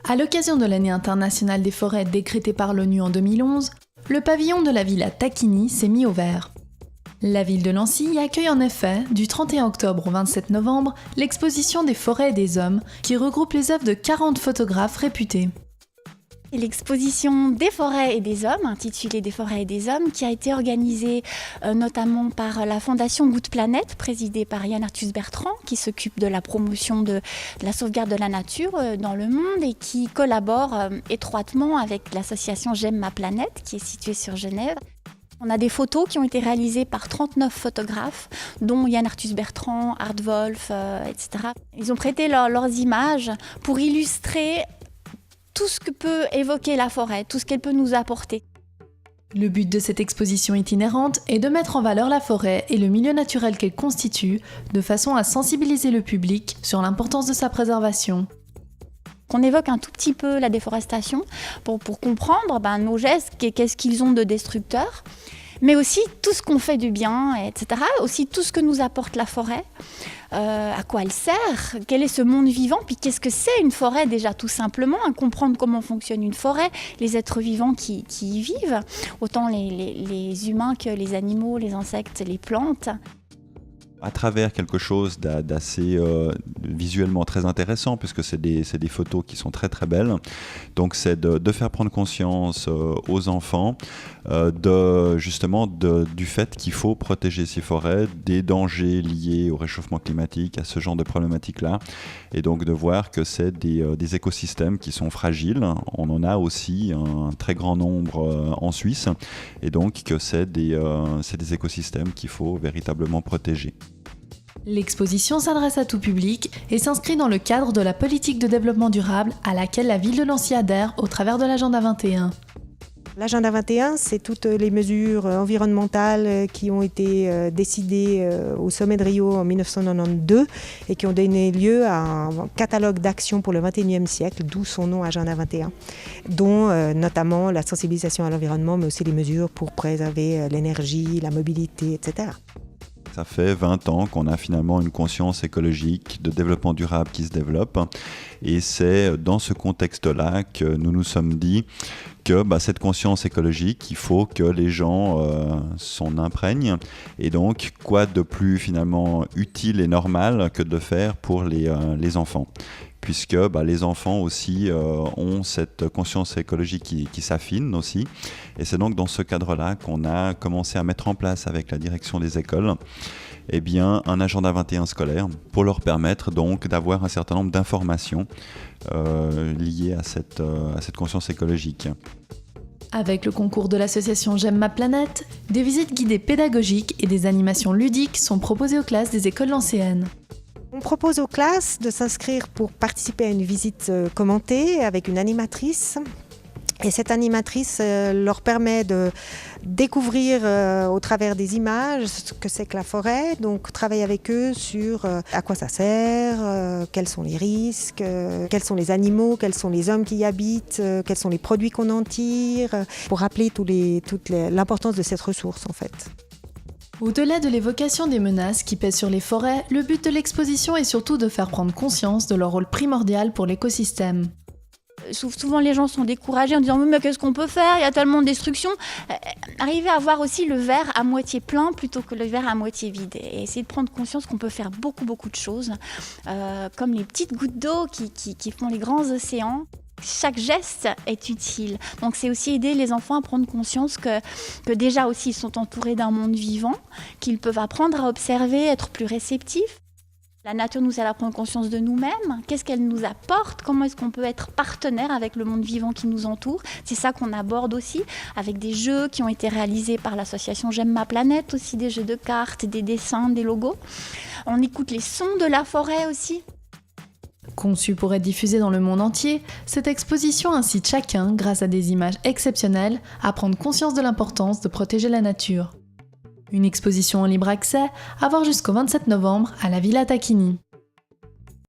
À l'occasion de l'année internationale des forêts décrétée par l'ONU en 2011, le pavillon de la Villa Tacchini s'est mis au vert. La ville de Nancy accueille en effet, du 31 octobre au 27 novembre, l'exposition des forêts et des hommes, qui regroupe les œuvres de 40 photographes réputés. L'exposition des forêts et des hommes, intitulée Des forêts et des hommes, qui a été organisée notamment par la Fondation Good Planet, présidée par Yann Arthus Bertrand, qui s'occupe de la promotion de la sauvegarde de la nature dans le monde et qui collabore étroitement avec l'association J'aime ma planète, qui est située sur Genève. On a des photos qui ont été réalisées par 39 photographes, dont Yann Arthus Bertrand, Art Wolf, etc. Ils ont prêté leurs images pour illustrer tout ce que peut évoquer la forêt, tout ce qu'elle peut nous apporter. Le but de cette exposition itinérante est de mettre en valeur la forêt et le milieu naturel qu'elle constitue, de façon à sensibiliser le public sur l'importance de sa préservation. Qu'on évoque un tout petit peu la déforestation pour comprendre nos gestes, qu'est-ce qu'ils ont de destructeurs, mais aussi tout ce qu'on fait du bien, etc. Aussi tout ce que nous apporte la forêt, à quoi elle sert, quel est ce monde vivant, puis qu'est-ce que c'est une forêt déjà tout simplement, comprendre comment fonctionne une forêt, les êtres vivants qui y vivent, autant les humains que les animaux, les insectes, les plantes. À travers quelque chose d'assez visuellement très intéressant, puisque c'est des photos qui sont très très belles. Donc c'est de faire prendre conscience aux enfants du fait qu'il faut protéger ces forêts, des dangers liés au réchauffement climatique, à ce genre de problématiques-là. Et donc de voir que c'est des écosystèmes qui sont fragiles. On en a aussi un très grand nombre en Suisse. Et donc que c'est des écosystèmes qu'il faut véritablement protéger. L'exposition s'adresse à tout public et s'inscrit dans le cadre de la politique de développement durable à laquelle la ville de Nancy adhère au travers de l'Agenda 21. L'Agenda 21, c'est toutes les mesures environnementales qui ont été décidées au sommet de Rio en 1992 et qui ont donné lieu à un catalogue d'actions pour le 21e siècle, d'où son nom Agenda 21, dont notamment la sensibilisation à l'environnement, mais aussi les mesures pour préserver l'énergie, la mobilité, etc. Ça fait 20 ans qu'on a finalement une conscience écologique de développement durable qui se développe. Et c'est dans ce contexte-là que nous nous sommes dit que cette conscience écologique, il faut que les gens s'en imprègnent. Et donc, quoi de plus finalement utile et normal que de le faire pour les enfants ? Puisque les enfants aussi ont cette conscience écologique qui s'affine aussi. Et c'est donc dans ce cadre-là qu'on a commencé à mettre en place avec la direction des écoles un agenda 21 scolaire pour leur permettre donc d'avoir un certain nombre d'informations liées à cette conscience écologique. Avec le concours de l'association J'aime ma planète, des visites guidées pédagogiques et des animations ludiques sont proposées aux classes des écoles nancéennes. On propose aux classes de s'inscrire pour participer à une visite commentée avec une animatrice. Et cette animatrice leur permet de découvrir au travers des images ce que c'est que la forêt, donc travailler avec eux sur à quoi ça sert, quels sont les risques, quels sont les animaux, quels sont les hommes qui y habitent, quels sont les produits qu'on en tire, pour rappeler l'importance de cette ressource en fait. Au-delà de l'évocation des menaces qui pèsent sur les forêts, le but de l'exposition est surtout de faire prendre conscience de leur rôle primordial pour l'écosystème. Souvent les gens sont découragés en disant « mais qu'est-ce qu'on peut faire ? Il y a tellement de destruction ». Arriver à voir aussi le verre à moitié plein plutôt que le verre à moitié vide. Et essayer de prendre conscience qu'on peut faire beaucoup de choses, comme les petites gouttes d'eau qui font les grands océans. Chaque geste est utile. Donc c'est aussi aider les enfants à prendre conscience que déjà aussi ils sont entourés d'un monde vivant, qu'ils peuvent apprendre à observer, être plus réceptifs. La nature nous aide à prendre conscience de nous-mêmes, qu'est-ce qu'elle nous apporte, comment est-ce qu'on peut être partenaire avec le monde vivant qui nous entoure. C'est ça qu'on aborde aussi avec des jeux qui ont été réalisés par l'association J'aime ma planète, aussi des jeux de cartes, des dessins, des logos. On écoute les sons de la forêt aussi. Conçue pour être diffusée dans le monde entier, cette exposition incite chacun, grâce à des images exceptionnelles, à prendre conscience de l'importance de protéger la nature. Une exposition en libre accès à voir jusqu'au 27 novembre à la Villa Tacchini.